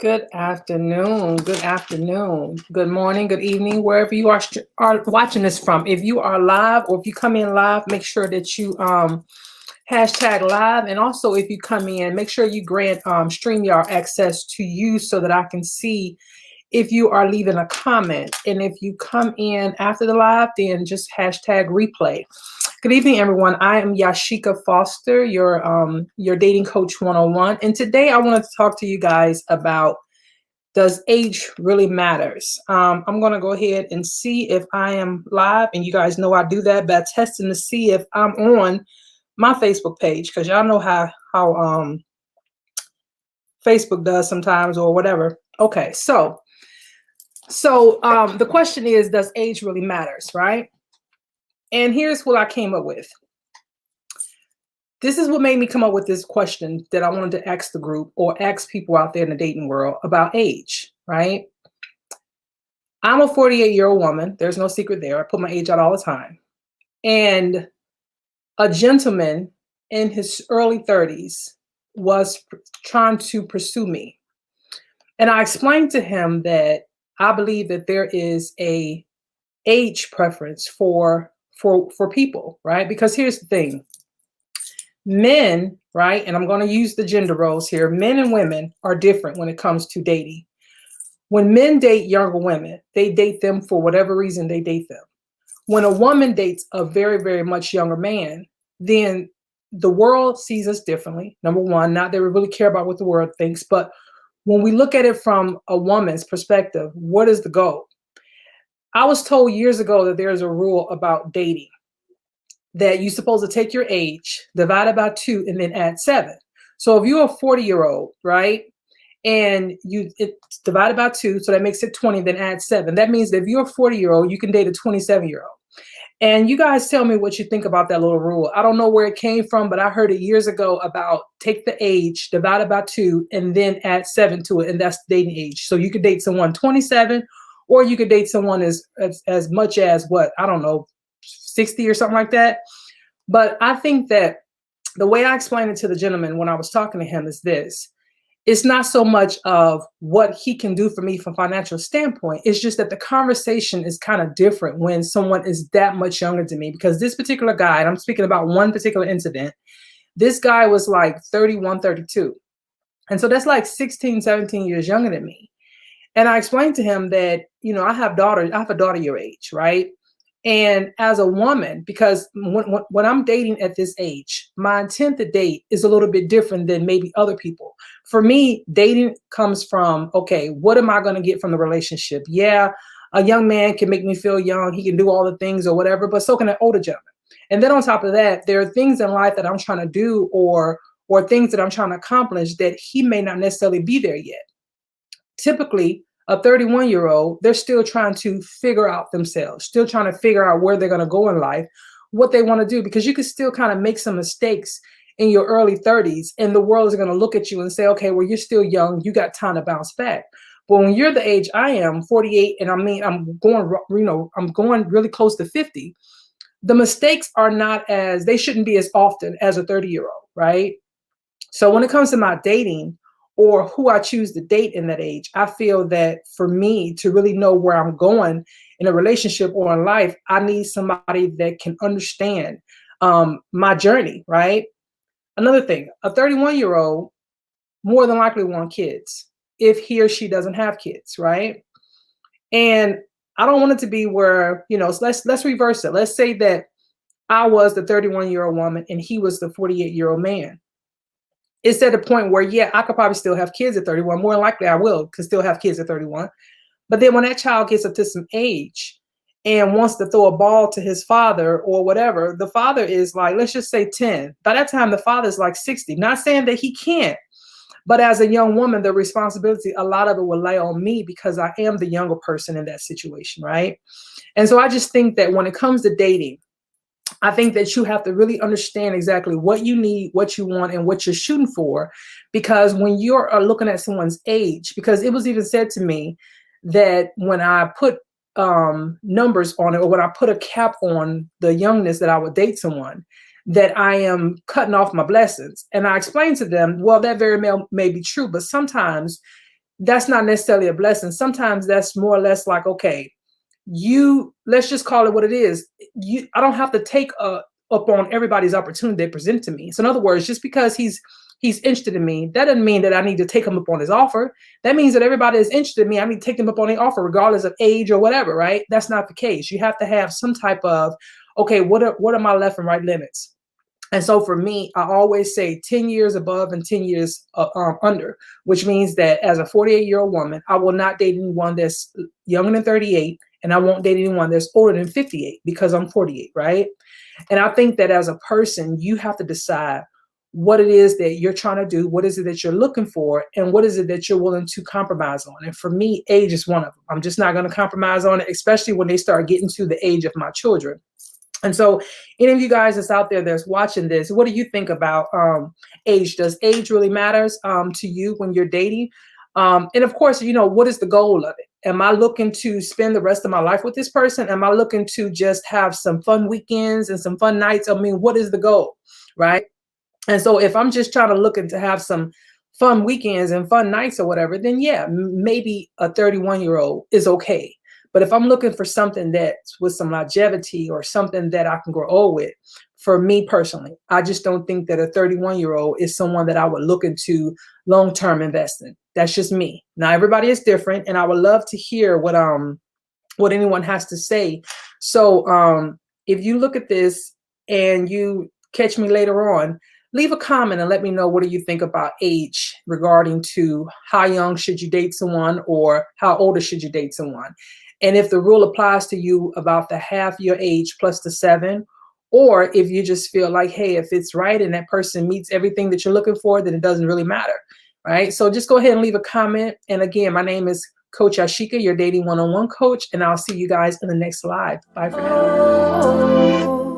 Good afternoon. Good afternoon. Good morning. Good evening, wherever you are watching this from. If you are live or if you come in live, make sure that you hashtag live. And also, if you come in, make sure you grant StreamYard access to you so that I can see if you are leaving a comment. And if you come in after the live, then just hashtag replay. Good evening, everyone. I am Yashika Foster, your dating coach 101. And today I wanted to talk to you guys about, does age really matters? I'm going to go ahead and see if I am live. And you guys know I do that by testing to see if I'm on my Facebook page, because y'all know how Facebook does sometimes or whatever. Okay, so the question is, does age really matters, right? And here's what I came up with. This is what made me come up with this question that I wanted to ask the group or ask people out there in the dating world about age, right? I'm a 48-year-old woman. There's no secret there. I put my age out all the time. And a gentleman in his early 30s was trying to pursue me. And I explained to him that I believe that there is a age preference for people, right? Because here's the thing. Men, right? And I'm going to use the gender roles here. Men and women are different when it comes to dating. When men date younger women, they date them for whatever reason they date them. When a woman dates a very, very much younger man, then the world sees us differently. Number one, not that we really care about what the world thinks, but when we look at it from a woman's perspective, what is the goal? I was told years ago that there's a rule about dating, that you're supposed to take your age, divide it by 2, and then add 7. So if you're a 40-year-old, right, and it's divided by 2, so that makes it 20, then add 7. That means that if you're a 40-year-old, you can date a 27-year-old. And you guys tell me what you think about that little rule. I don't know where it came from, but I heard it years ago about take the age, divide it by 2, and then add 7 to it, and that's the dating age. So you could date someone 27, or you could date someone as much as what, I don't know, 60 or something like that. But I think that the way I explained it to the gentleman when I was talking to him is this. It's not so much of what he can do for me from a financial standpoint. It's just that the conversation is kind of different when someone is that much younger than me, because this particular guy, and I'm speaking about one particular incident, this guy was like 31, 32. And so that's like 16, 17 years younger than me. And I explained to him that, I have a daughter your age, right? And as a woman, because when I'm dating at this age, my intent to date is a little bit different than maybe other people. For me, dating comes from, okay, what am I going to get from the relationship? Yeah, a young man can make me feel young. He can do all the things or whatever, but so can an older gentleman. And then on top of that, there are things in life that I'm trying to do or things that I'm trying to accomplish that he may not necessarily be there yet. Typically, a 31-year-old, they're still trying to figure out themselves, still trying to figure out where they're going to go in life, what they want to do, because you can still kind of make some mistakes in your early 30s and the world is going to look at you and say, okay, well, you're still young. You got time to bounce back. But when you're the age I am, 48, and I'm going really close to 50, the mistakes they shouldn't be as often as a 30-year-old, right? So when it comes to my dating, or who I choose to date in that age, I feel that for me to really know where I'm going in a relationship or in life, I need somebody that can understand my journey, right? Another thing, a 31-year-old more than likely want kids if he or she doesn't have kids, right? And I don't want it to be where, so let's reverse it. Let's say that I was the 31-year-old woman and he was the 48-year-old man. It's at a point where, yeah, I could probably still have kids at 31. More than likely I could still have kids at 31. But then when that child gets up to some age and wants to throw a ball to his father or whatever, the father is like, let's just say 10. By that time, the father is like 60. Not saying that he can't, but as a young woman, the responsibility, a lot of it will lay on me because I am the younger person in that situation, right? And so I just think that when it comes to dating, I think that you have to really understand exactly what you need, what you want, and what you're shooting for. Because when you're looking at someone's age, because it was even said to me that when I put numbers on it, or when I put a cap on the youngness that I would date someone, that I am cutting off my blessings. And I explained to them, well, that very may be true, but sometimes that's not necessarily a blessing. Sometimes that's more or less like, okay, let's just call it what it is. I don't have to take up on everybody's opportunity they present to me. So in other words, just because he's interested in me, that doesn't mean that I need to take him up on his offer. That means that everybody is interested in me, I need to take them up on the offer, regardless of age or whatever, right? That's not the case. You have to have some type of, okay, what are my left and right limits? And so for me, I always say 10 years above and 10 years under, which means that as a 48-year-old woman, I will not date anyone that's younger than 38, and I won't date anyone that's older than 58 because I'm 48, right? And I think that as a person, you have to decide what it is that you're trying to do, what is it that you're looking for, and what is it that you're willing to compromise on. And for me, age is one of them. I'm just not going to compromise on it, especially when they start getting to the age of my children. And so any of you guys that's out there that's watching this, what do you think about age? Does age really matters to you when you're dating? And of course, what is the goal of it? Am I looking to spend the rest of my life with this person? Am I looking to just have some fun weekends and some fun nights? I mean, what is the goal, right? And so if I'm just trying to looking to have some fun weekends and fun nights or whatever, then yeah, maybe a 31-year-old is okay. But if I'm looking for something that's with some longevity or something that I can grow old with, for me personally, I just don't think that a 31-year-old is someone that I would look into long-term investing. That's just me. Now, everybody is different, and I would love to hear what anyone has to say. So if you look at this and you catch me later on, leave a comment and let me know, what do you think about age regarding to how young should you date someone or how older should you date someone? And if the rule applies to you about the half your age plus the 7, or if you just feel like, hey, if it's right and that person meets everything that you're looking for, then it doesn't really matter, right? So just go ahead and leave a comment. And again, my name is Coach Ashika, your dating one-on-one coach, and I'll see you guys in the next live. Bye for now.